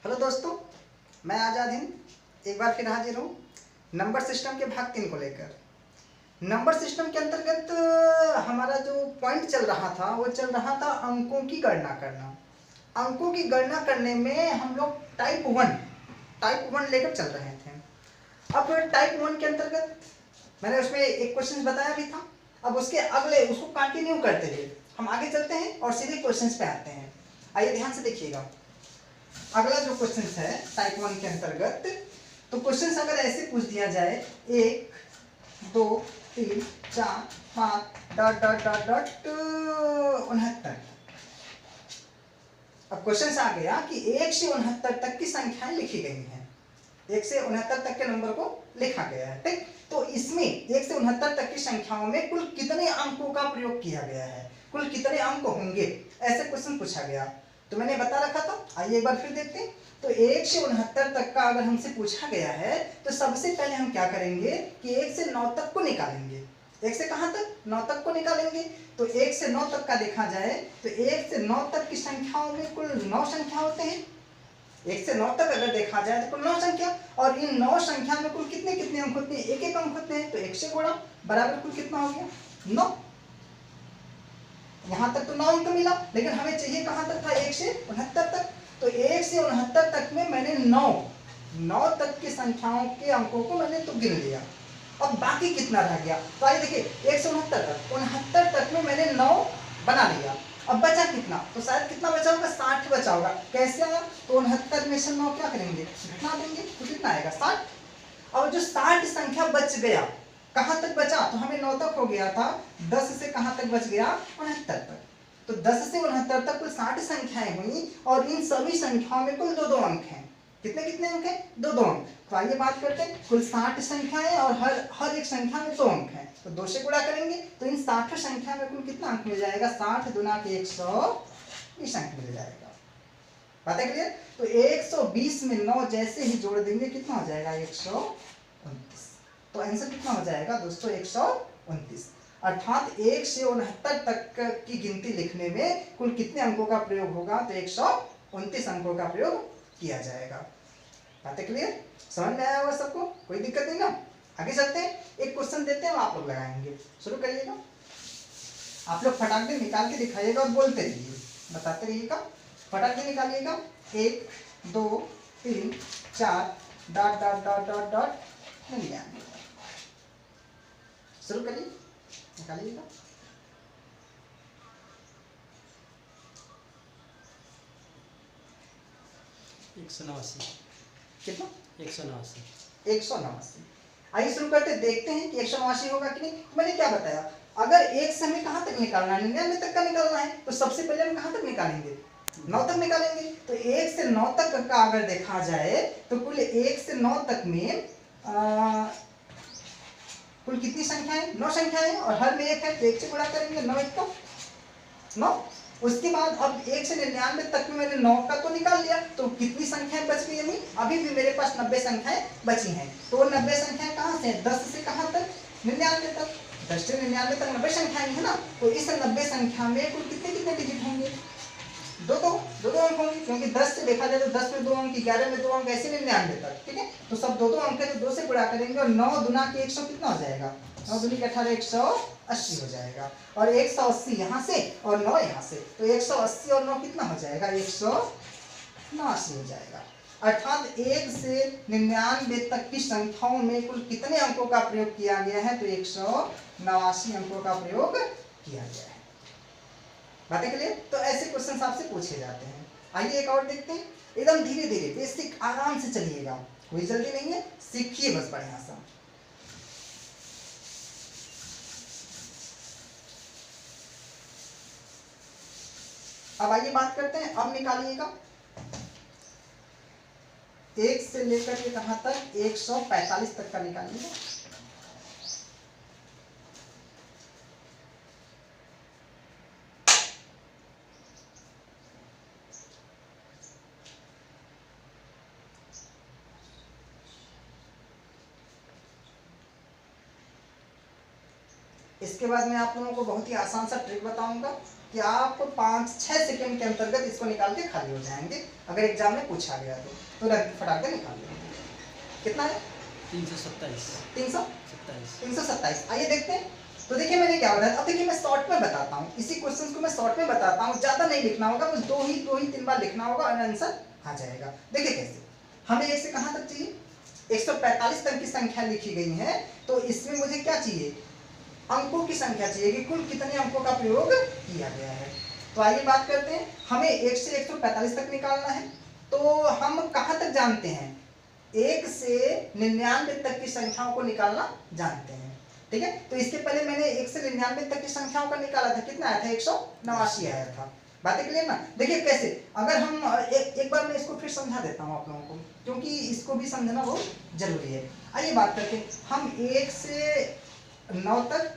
Hello दोस्तों, मैं आज़ाद हिंद एक बार फिर हाजिर हूँ नंबर सिस्टम के भाग 3 को लेकर। नंबर सिस्टम के अंतर्गत हमारा जो पॉइंट चल रहा था वो चल रहा था अंकों की गणना करना। अंकों की गणना करने में हम लोग टाइप वन लेकर चल रहे थे। अब टाइप 1 के अंतर्गत मैंने उसमें एक क्वेश्चन बताया भी था। अब उसके अगले उसको कंटिन्यू करते हुए हम आगे चलते हैं और सीधे क्वेश्चन पे आते हैं। आइए ध्यान से देखिएगा। अगला जो क्वेश्चन है टाइप 1 के अंतर्गत, तो क्वेश्चन अगर ऐसे पूछ दिया जाए 1 2 3 4 5 डॉट डॉट डॉट डॉट 69। अब क्वेश्चन आ गया कि 1 से 69 तक की संख्याएं लिखी गई हैं। 1 से 69 तक के नंबर को लिखा गया है, ठीक। तो इसमें 1 से 69 तक की संख्याओं में कुल कितने अंकों का प्रयोग किया गया है, कुल कितने अंक होंगे, ऐसे क्वेश्चन पूछा गया। तो मैंने बता रखा था, आइए एक बार फिर देखते हैं। तो 1 से 69 तक का अगर हमसे पूछा गया है तो सबसे पहले हम क्या करेंगे कि 1 से 9 तक को निकालेंगे। 1 से कहां तक? 9 तक को निकालेंगे। तो 1 से 9 तक का देखा जाए तो 1 से 9 तक की संख्याओं में कुल 9 संख्या होते हैं। 1 से 9 तक अगर देखा जाए तो कुल 9 संख्या, और इन 9 संख्या में कुल कितने कितने अंक होते हैं? एक एक अंक होते हैं। तो 1 से गुणा बराबर कुल कितना हो गया? 9। यहां तक तो 9 अंक मिला, लेकिन हमें चाहिए कहां तक था? 1 से 69 तक। तो 1 से 69 तक में मैंने 9 तक की संख्याओं के अंकों को मैंने तो गिन लिया। अब बाकी कितना रह गया? तो आइए देखिए, 1 से 69 तक में मैंने 9 बना लिया। अब बचा कितना? तो शायद कितना बचा होगा? 60 बचा होगा। कैसे आया? तो 69 में से 9 क्या करेंगे? घटा देंगे। तो कितना आएगा? 60। अब जो 60 संख्या बच गया, कहां तक बचा? तो हमें 9 तक हो गया था, 10 से कहां तक बच गया? 69 तक। तो 10 से 69 तक कुल 60 संख्याएं हुई, और इन सभी संख्याओं में कुल 2-2 अंक हैं। कितने कितने अंक हैं? 2-2 अंक। तो आइए बात करते हैं। कुल 60 संख्याएं और हर एक संख्या में 2 अंक हैं। तो 2 से गुणा करेंगे तो इन 60 संख्या में कुल कितना अंक मिल जाएगा? 60 गुना के 120 अंक मिल जाएगा। बात है क्लियर? तो 120 में 9 जैसे ही जोड़ देंगे कितना हो जाएगा? 129। तो आंसर कितना हो जाएगा दोस्तों? 129। अर्थात 1 से 69 तक की गिनती लिखने में कुल कितने अंकों का प्रयोग होगा? तो 129 अंकों का प्रयोग किया जाएगा। बातें क्लियर? समझ में आया होगा सबको? कोई दिक्कत नहीं ना? आगे चलते हैं। एक क्वेश्चन देते हैं, आप लोग लगाएंगे। शुरू करिएगा। आप लोग फटाक से निकाल के दिखाइएगा और बोलते रहिए, बताते रहिएगा। फटाक से निकालिएगा। 1 2 3 4 dot dot dot dot dot 99। शुरू करिए, निकालिएगा। कितना? 189। आइए शुरू करते, देखते हैं कि 189 होगा कि नहीं। मैंने क्या बताया? अगर 1 से हमें कहां तक निकालना है? 99 तक का निकालना है। तो सबसे पहले हम कहां तक निकालेंगे? 9 तक निकालेंगे। तो 1 से 9 तक का अगर देखा जाए तो कुल 1 से 9 तक में कुल कितनी संख्या है? 9 संख्या है, और हर में 1 है। तो 1 से गुणा करेंगे, 9 1 तो 9। उसके बाद अब 1 से 99 तक में मैंने 9 का तो निकाल लिया, तो कितनी संख्याएं बच गई? यानी अभी भी मेरे पास 90 संख्याएं बची हैं। तो वो 90 संख्याएं कहां से? 10 से कहां तक? 99 तक। 10 से 99 तक 90 संख्याएं है ना। तो इस 90 संख्या में कुल कितने कितने डिजिट होंगे? 2-2 अंक होंगे, क्योंकि 10 से देखा जाए तो 10 में 2 अंक, 11 में 2 अंक, ऐसे 99 तक, ठीक है। तो सब 2-2 अंक है, तो 2 से गुणा करेंगे, और 9 दुना के 100 कितना हो जाएगा? 9 दूनी के 18, 180 हो जाएगा। और 180 यहाँ से और 9 यहाँ से, तो 180 और 9 कितना हो जाएगा? 189 हो जाएगा। अर्थात 1 से 99 तक की संख्याओं में कुल कितने अंकों का प्रयोग किया गया है? तो 189 अंकों का प्रयोग किया गया है। बातें क्लियर? तो ऐसे क्वेश्चन आपसे पूछे जाते हैं। आइए एक और देखते हैं। एकदम धीरे धीरे बेसिक आराम से चलिएगा, कोई जल्दी नहीं है, सीखिए बस बढ़िया सा। अब आइए बात करते हैं। अब निकालिएगा 1 से लेकर के कहां तक? 145 तक का निकालिएगा। इसके बाद मैं आप लोगों को बहुत ही आसान सा ट्रिक बताऊंगा। कि आप 5-6 सेकंड के अंतर्गत इसको निकाल के खाली हो जाएंगे, अगर एग्जाम में पूछा गया तो तुरंत फटाक से निकाल लेंगे। कितना है? 327। 327। आइए देखते हैं। तो देखिए मैंने क्या बताया, अब देखिए मैं शॉर्ट में बताता हूँ, इसी क्वेश्चन को मैं शॉर्ट में बताता हूँ, ज्यादा नहीं लिखना होगा, बस दो ही 3 बार लिखना होगा और आंसर आ जाएगा। देखिए कैसे, हमें 1 से कहां तक चाहिए? 145 तक की संख्या लिखी गई है, तो इसमें मुझे क्या चाहिए? अंकों की संख्या चाहिए कि कुल कितने अंकों का प्रयोग किया गया है। तो आइए बात करते हैं, हमें 1 से 145 तक निकालना है, तो हम कहां तक जानते हैं? 1 से 99 तक की संख्याओं को निकालना जानते हैं, ठीक है। तो इसके पहले मैंने 1 से 99 तक की संख्याओं का निकाला था, कितना आया था? 189 आया था। बातें क्लियर ना? देखिए कैसे, अगर हम एक बार मैं इसको फिर समझा देता हूँ आप लोगों को, क्योंकि इसको भी समझना बहुत जरूरी है। आइए बात करते हैं, हम 1 से 9 तक,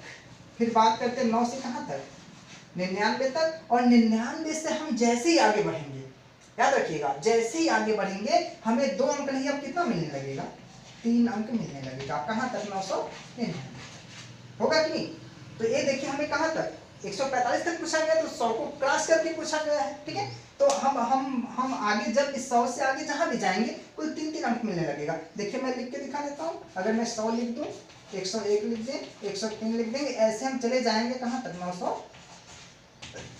फिर बात करते हैं 9 से कहाँ तक? 99 तक, और 99 से हम जैसे ही आगे बढ़ेंगे, याद रखिएगा, जैसे ही आगे बढ़ेंगे हमें 2 अंक नहीं, अब कितना मिलने लगेगा? 3 अंक मिलने लगेगा। कहाँ तक? 999 होगा कि नहीं? तो ये देखिए हमें कहाँ तक? 145 तक पूछा गया, तो 100 को क्रॉस करके पूछा गया है, ठीक है। तो हम आगे जब इस 100 से आगे जहाँ भी जाएंगे कुल 3 अंक मिलने लगेगा। देखिए मैं लिख के दिखा देता हूँ, अगर मैं 100 लिख दूँ, 101 लिख दें, 103 लिख देंगे, ऐसे हम चले जाएंगे कहाँ तक?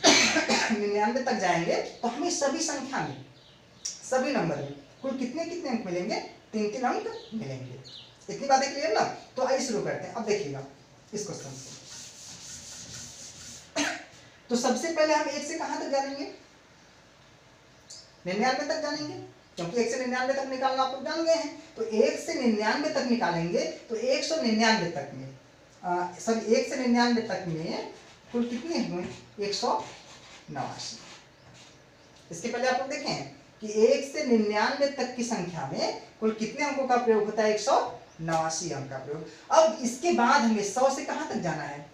999 तक जाएंगे, तो हमें सभी संख्या में, सभी नंबर में कुल कितने अंक मिलेंगे? 3 अंक मिलेंगे। इतनी बातें क्लियर ना? तो आइए शुरू करते हैं। अब देखिएगा इस क्वेश्चन से, तो सबसे पहले हम 1 से कहां तक जानेंगे? 99 तक जानेंगे, क्योंकि 1 से 99 तक निकालना आप लोग जान गए हैं। तो 1 से 99 तक निकालेंगे, तो 199 तक में, सॉरी 1 से 99 तक में कुल कितने हुए? 189। इसके पहले आप लोग देखें कि 1 से 99 तक की संख्या में कुल कितने अंकों का प्रयोग होता है? 189 अंक का प्रयोग। अब इसके बाद हमें 100 से कहां तक जाना है?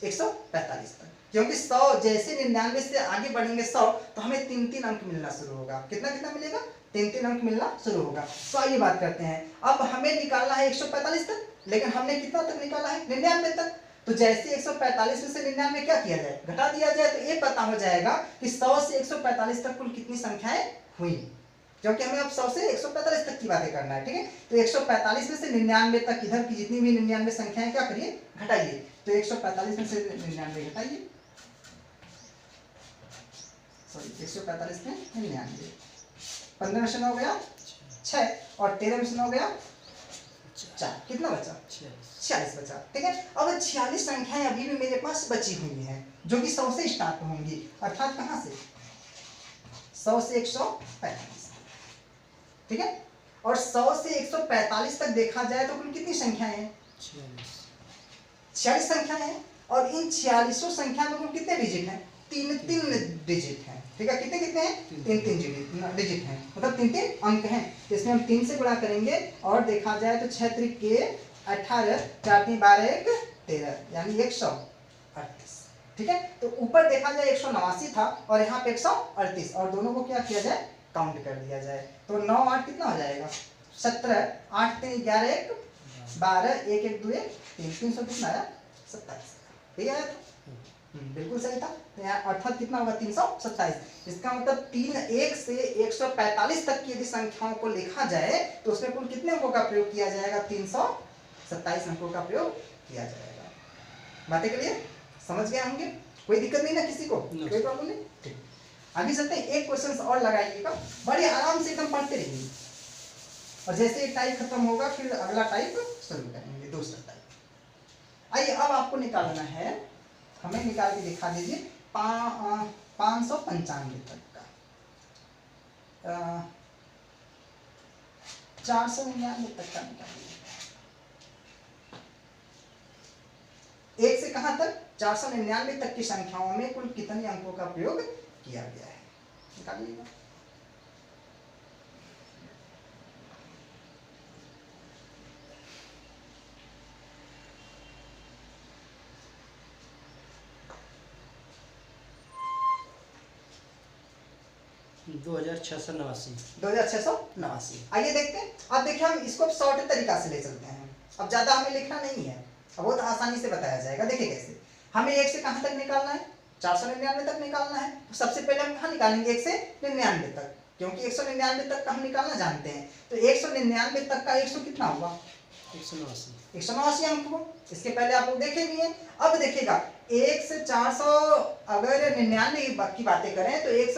145 तक, क्योंकि 100 जैसे 99 से आगे बढ़ेंगे 100, तो हमें 3 अंक मिलना शुरू होगा। कितना मिलेगा? 3 अंक मिलना शुरू होगा। तो आइए बात करते हैं, अब हमें निकालना है 145 तक, लेकिन हमने कितना तक निकाला है? 99 तक। तो जैसे 145 में से 99 क्या किया जाए? घटा दिया जाए, तो ये पता हो जाएगा कि 100 से 145 तक कुल कितनी संख्याएं हुई, क्योंकि हमें अब 100 से 145 तक की बातें करना है, ठीक है। तो 145 में से 99 तक, इधर की जितनी भी 99 संख्याएं क्या करिए? घटाइए। तो 145 में से 99 घटाइए, सॉरी 145 में 99, 15 में से 9 गया 6, और 13 में से 9 गया 4, कितना बचा? 46 बचा, ठीक है। अब 46 संख्याएं अभी भी मेरे पास बची हुई हैं, जो कि 100 से स्टार्ट होंगी, अर्थात कहां से? 100 से 145, ठीक है। और 100 से 145 तक देखा जाए तो कुल कितनी संख्याएं हैं? 46 संख्याएं हैं, और इन 46 संख्या में कुल कितने डिजिट हैं? 3 डिजिट हैं, ठीक है। कितने हैं? 3 डिजिट हैं, मतलब 3 अंक हैं। तो इसमें हम 3 से गुणा करेंगे, और देखा जाए तो 6 त्रिक के 18, 4 3 12 1 13, यानी 138, ठीक है। तो ऊपर देखा जाए 189 था, और यहाँ पे 138, और दोनों को क्या किया जाए? काउंट कर दिया जाए। तो 9 8 कितना हो जाएगा? 17, 8 3 11 1 12, 1 1 2 1 3, 300 कितना आया? 27, ठीक है। बिल्कुल सही था। तो यहाँ अर्थात कितना होगा? 327। इसका मतलब 1 से 145 तक की यदि संख्याओं को लिखा जाए तो उसमें कुल कितने अंकों का प्रयोग किया जाएगा? 327 अंकों का प्रयोग किया जाएगा। बातें क्लियर? समझ गए होंगे? कोई दिक्कत नहीं ना किसी को? कोई प्रॉब्लम नहीं? ठीक, आगे चलते हैं। एक क्वेश्चन और लगाइएगा, बड़े आराम से एकदम पढ़ते रहिए, और जैसे एक टाइप खत्म होगा फिर अगला टाइप शुरू करेंगे, दूसरा टाइप। आइए अब आपको निकालना है, हमें निकाल के दिखा दीजिए 595 तक का, 499 तक का निकालिए। 1 से कहां तक? 499 तक की संख्याओं में कुल कितने अंकों का प्रयोग किया गया है? निकालिएगा। दो 2689। आइए देखते हैं। अब देखिए हम इसको शॉर्ट तरीका से ले चलते हैं, अब ज्यादा हमें लिखना नहीं है, अब बहुत आसानी से बताया जाएगा। देखिए कैसे, हमें 1 से कहां तक निकालना है? 499 तक निकालना है। तो सबसे पहले हम कहाँ निकालेंगे, 1 से 99 तक, क्योंकि 199 तक का हम निकालना जानते हैं। तो 199 तक का 100 कितना होगा, 189 अंक को। इसके पहले आप लोग देखे भी हैं। अब देखिएगा 1 से 400 अगर 99 की बातें करें तो 1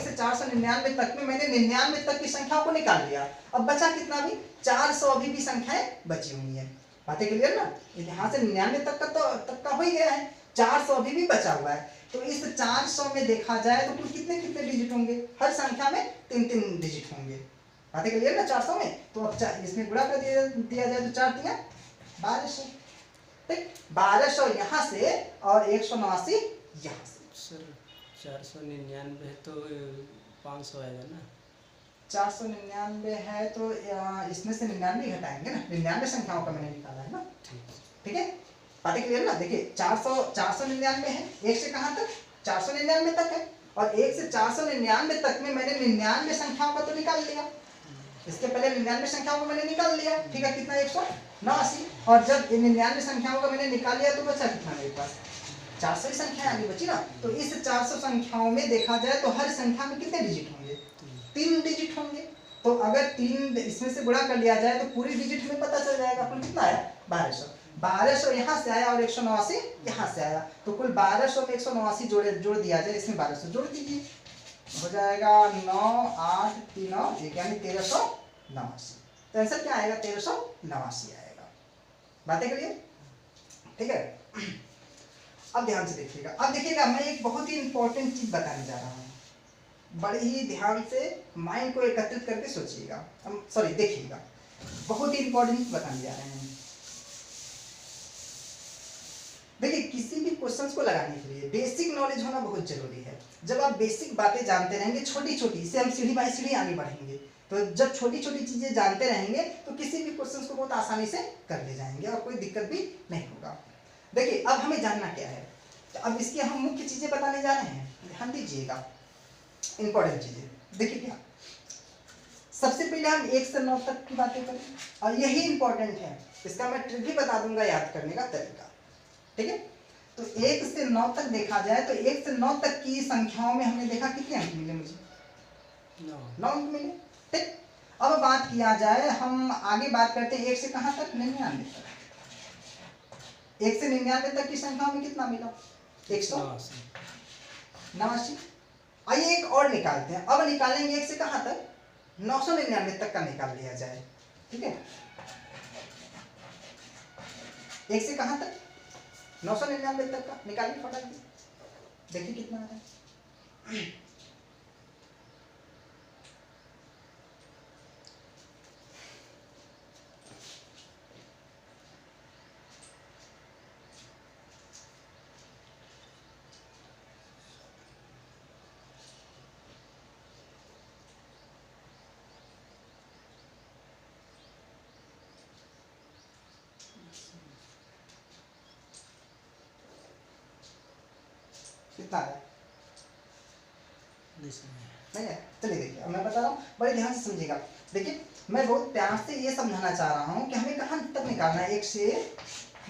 से 499 तक में मैंने 99 तक की संख्याओं को निकाल लिया। अब बचा कितना, भी 400 अभी भी संख्याएं बची हुई हैं। बातें क्लियर ना, यहाँ से 99 तक का हो ही गया है, 400 अभी भी बचा हुआ है। तो इस 400 में देखा जाए तो कुल कितने कितने डिजिट होंगे, हर संख्या में 3-3 डिजिट होंगे। बातें क्लियर ना 400 में। तो अब इसमें गुणा कर दिया जाए तो 4 तिया 1200, ठीक, 1200 यहाँ से और 189 यहाँ से। सर 499 है तो 500 आएगा ना, 499 है तो इसमें से 99 घटाएंगे ना, 99 संख्याओं का मैंने निकाला है ना, ठीक है। बातें क्लियर ना, देखिए 499 है, 1 से कहाँ तक, 499 तक है, और 1 से 499 तक में मैंने 99 संख्याओं का तो निकाल लिया। इसके पहले 99 संख्याओं को मैंने निकाल लिया, ठीक है, कितना 189। और जब 99 संख्याओं का मैंने निकाल लिया तो बचा कितना मेरे पास, 400 ही संख्याएं आगे बची ना। तो इस 400 संख्याओं में देखा जाए तो हर संख्या में कितने डिजिट होंगे, 3 डिजिट होंगे। तो अगर 3 इसमें से गुणा कर लिया जाए तो पूरी डिजिट हमें पता चल जाएगा। कुल कितना आया, 1200 यहाँ से आया और 189 यहाँ से आया। तो कुल 1200 में 189 जोड़ दिया जाए, इसमें 1200 जोड़ दीजिए, हो जाएगा 9 8 3 1 यानी 1389। तो आंसर क्या आएगा, 1389 आएगा। बातें करिए, ठीक है। अब ध्यान से देखिएगा, अब देखिएगा मैं एक बहुत ही इंपॉर्टेंट चीज बताने जा रहा हूँ, बड़े ही ध्यान से माइंड को एकत्रित करके सोचिएगा, सॉरी देखिएगा, बहुत ही इंपॉर्टेंट चीज बताने जा रहे हैं। देखिए किसी भी क्वेश्चंस को लगाने के लिए बेसिक नॉलेज होना बहुत जरूरी है। जब आप बेसिक बातें जानते रहेंगे, छोटी छोटी, इससे हम सीढ़ी बाई सीढ़ी आगे बढ़ेंगे। तो जब छोटी छोटी चीजें जानते रहेंगे तो किसी भी क्वेश्चंस को बहुत आसानी से कर ले जाएंगे और कोई दिक्कत भी नहीं होगा। देखिए अब हमें जानना क्या है, तो अब इसकी हम मुख्य चीजें बताने जा रहे हैं, ध्यान दीजिएगा, इंपॉर्टेंट चीजें। देखिए क्या, सबसे पहले हम 1 से 9 तक की बातें करें, और यही इंपॉर्टेंट है, इसका मैं ट्रिक भी बता दूंगा याद करने का तरीका, ठीक है। तो 1 से 9 तक देखा जाए तो 1 से 9 तक की संख्याओं में हमने देखा कितने अंक मिले, मुझे 9 अंक मिले, ठीक। अब बात किया जाए, हम आगे बात करते हैं 1 से कहां तक, 99 तक। 1 से 99 तक की संख्याओं में कितना मिला, 189। आइए एक और निकालते हैं। अब निकालेंगे 1 से कहां तक, 999 तक का निकाल लिया जाए, ठीक है। 1 से कहां तक, 999 तक का निकालिए फटाफट, देखिए कितना आ रहा है। कितना है, नहीं है, चलिए देखिए अब मैं बता रहा हूँ, बड़े ध्यान से समझिएगा। देखिए मैं बहुत प्यार से ये समझाना चाह रहा हूँ कि हमें कहाँ तक निकालना है, 1 से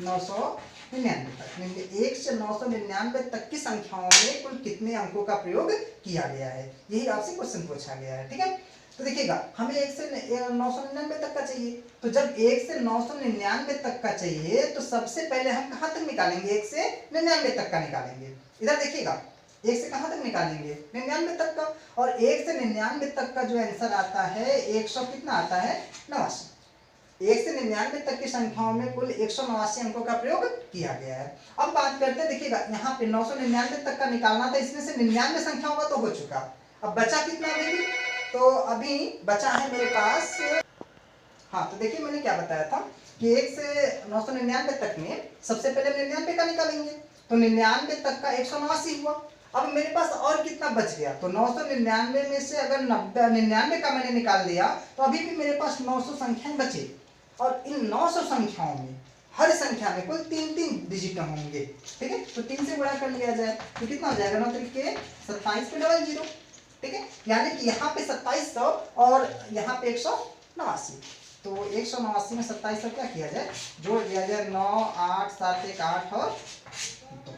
999 तक। 1 से 999 तक की संख्याओं में कुल कितने अंकों का प्रयोग किया गया है, यही आपसे क्वेश्चन पूछा गया है, ठीक है। तो देखिएगा हमें 1 से 999 तक का चाहिए, तो जब 1 से 999 तक का चाहिए तो सबसे पहले हम कहाँ तक निकालेंगे, 1 से 99 तक का निकालेंगे। इधर देखिएगा 1 से कहां तक निकालेंगे, 99 तक का, और 1 से 99 तक का जो आंसर आता है 100 कितना आता है, 89। 1 से 99 तक की संख्याओं में कुल 189 अंकों का प्रयोग किया गया है। अब बात करते हैं, देखिएगा यहाँ पे 999 तक का निकालना था, इसमें से 99 संख्याओं का तो हो चुका, अब बचा कितना अभी, तो अभी बचा है मेरे पास, हाँ तो देखिए मैंने क्या बताया था कि 1 से 999 तक में सबसे पहले 99 का निकालेंगे, तो 99 तक का 189 हुआ। अब मेरे पास और कितना बच गया, तो 999 में से अगर 99 का मैंने निकाल दिया तो अभी भी मेरे पास 900 संख्याएं बचे, और इन 900 संख्याओं में हर संख्या में कुल 3-3 डिजिट होंगे, ठीक है। तो 3 से गुणा कर लिया जाए तो कितना हो जाएगा, 9 तरीके 27 पे डबल 0, ठीक है। यानी कि यहाँ पे 2700 और यहाँ पे 189, तो 189 में 2700 क्या किया जाए, जोड़ दिया जाए, 9 8 7 1 8 और 2,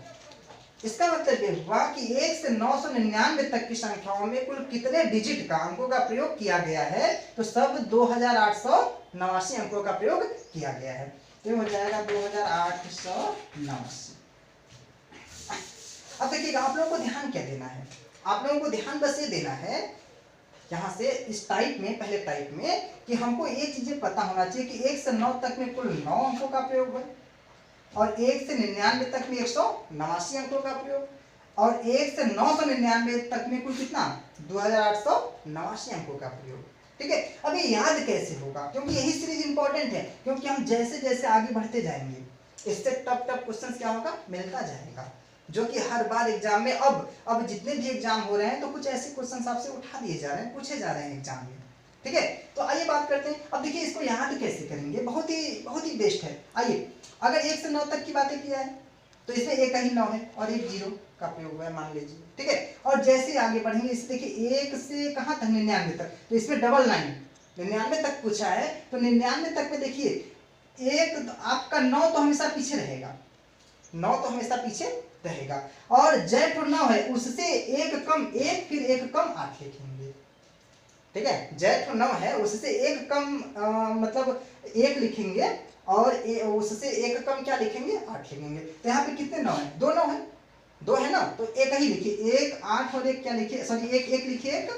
इसका मतलब ये हुआ कि 1 से 999 तक की संख्याओं में कुल कितने डिजिट का अंकों का प्रयोग किया गया है, तो सब 2889 अंकों का प्रयोग किया गया है। तो हो जाएगा 2889। अब देखिएगा आप लोगों को ध्यान क्या देना है, आप लोगों को ध्यान बस ये देना है यहाँ से इस टाइप में, पहले टाइप में, कि हमको ये चीजें पता होना चाहिए कि 1 से 9 तक में कुल 9 अंकों का प्रयोग हुआ और 1 से 99 तक में 189 अंकों का प्रयोग और 1 से 999 तक में कुल कितना 2889 अंकों का प्रयोग। ठीक है, अब ये याद कैसे होगा, क्योंकि यही सीरीज इंपॉर्टेंट है, क्योंकि हम जैसे जैसे आगे बढ़ते जाएंगे इससे टफ क्वेश्चन क्या होगा, मिलता जाएगा, जो कि हर बार एग्जाम में अब जितने भी एग्जाम हो रहे हैं तो कुछ ऐसे क्वेश्चन आपसे उठा दिए जा रहे हैं, पूछे जा रहे हैं एग्जाम में। ठीक है, तो आइए बात करते हैं। अब देखिए इसको याद कैसे करेंगे, बहुत ही बेस्ट है। आइए, अगर 1 से 9 तक की बातें किया है तो इसमें एक ही 9 है और एक 0 का प्रयोग हुआ है मान लीजिए। ठीक है, और जैसे आगे बढ़ेंगे इसे देखिए 1 से कहाँ तक 99 तक, तो इसमें 99 तक पूछा है, तो 99 तक में देखिए एक तो आपका 9 तो हमेशा पीछे रहेगा, 9 तो हमेशा पीछे रहेगा, और जेठ 9 है उससे एक कम 1 फिर एक कम 8 लिखेंगे। ठीक है, जेठ 9 है उससे एक कम मतलब 1 लिखेंगे और उससे एक कम क्या लिखेंगे 8 लिखेंगे। तो यहाँ पे कितने 9 है, 2 9 है, 2 है ना, तो एक ही लिखिए, 1 8 और 1 क्या लिखिए, सॉरी 1 1 लिखिए, 1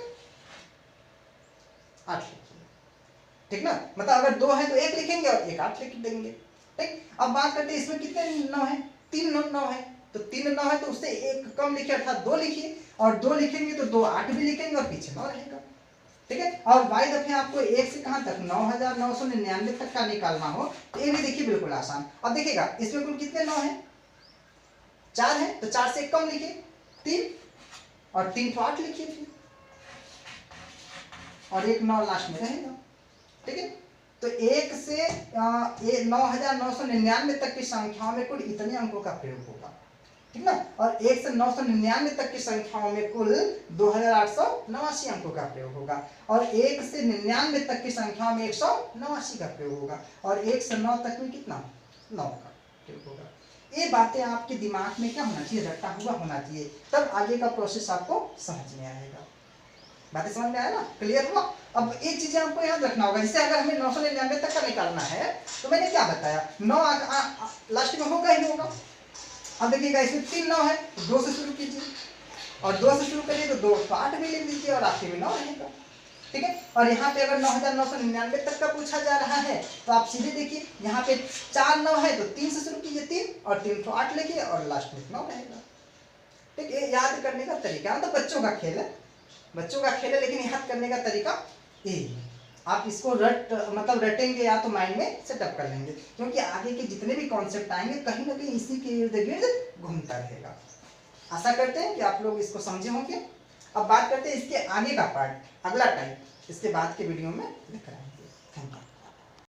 8 लिखिए। ठीक ना, मतलब अगर 2 है तो 1 लिखेंगे और 1 8 लिख देंगे। ठीक, अब बात करते हैं इसमें कितने 9 है, 3 9 है, तो 3 9 है तो उससे एक कम लिखिए अर्थात 2 लिखिए, और 2 लिखेंगे तो 2 8 भी लिखेंगे और पीछे 9 रहेगा। ठीक है, और वाई दफे आपको 1 से कहां तक 9999 तक का निकालना हो तो ये भी देखिए बिल्कुल आसान। अब देखिएगा इसमें कुल कितने 9 है, 4 है, तो 4 से एक कम लिखिए 3 और 3 तो 8 लिखिए फिर, और एक 9 लास्ट में रहेगा। ठीक है, तो 1 से 9999 तक की संख्याओं में कुल इतने अंकों का प्रयोग होगा। ठीक ना, और 1 से 999 तक की संख्याओं में कुल 2889 अंकों का प्रयोग होगा, और 1 से 99 तक की संख्याओं में 189 का प्रयोग होगा, और 1 से 9 तक में कितना 9 का प्रयोग होगा। ये बातें आपके दिमाग में क्या होना चाहिए, रटा हुआ होना चाहिए, तब आगे का प्रोसेस आपको समझ में आएगा। बातें समझ में आया ना, क्लियर हुआ। अब एक चीजें आपको याद रखना होगा, जैसे अगर हमें 999 तक का निकालना है तो मैंने क्या बताया, 9 लास्ट में होगा ही होगा। अब देखिएगा इसमें 3 9 है, 2 से शुरू कीजिए, और 2 से शुरू करिए तो 2 तो 8 भी लिख लीजिए और आखिर में 9 रहेगा। ठीक है, और यहाँ पे अगर 9999 तक का पूछा जा रहा है तो आप सीधे देखिए यहाँ पे 4 9 है तो 3 से शुरू कीजिए 3 और 3 तो 8 लिखिए और लास्ट में 9 रहेगा। ठीक है, याद करने का तरीका तो बच्चों का खेल है, बच्चों का खेल है, लेकिन याद करने का तरीका यही है। आप इसको मतलब रटेंगे या तो माइंड में सेटअप कर लेंगे, क्योंकि आगे के जितने भी कॉन्सेप्ट आएंगे कहीं ना कहीं इसी के इर्द गिर्द घूमता रहेगा। आशा करते हैं कि आप लोग इसको समझे होंगे। अब बात करते हैं इसके आगे का पार्ट, अगला टाइप, इसके बाद के वीडियो में दिख रहा है।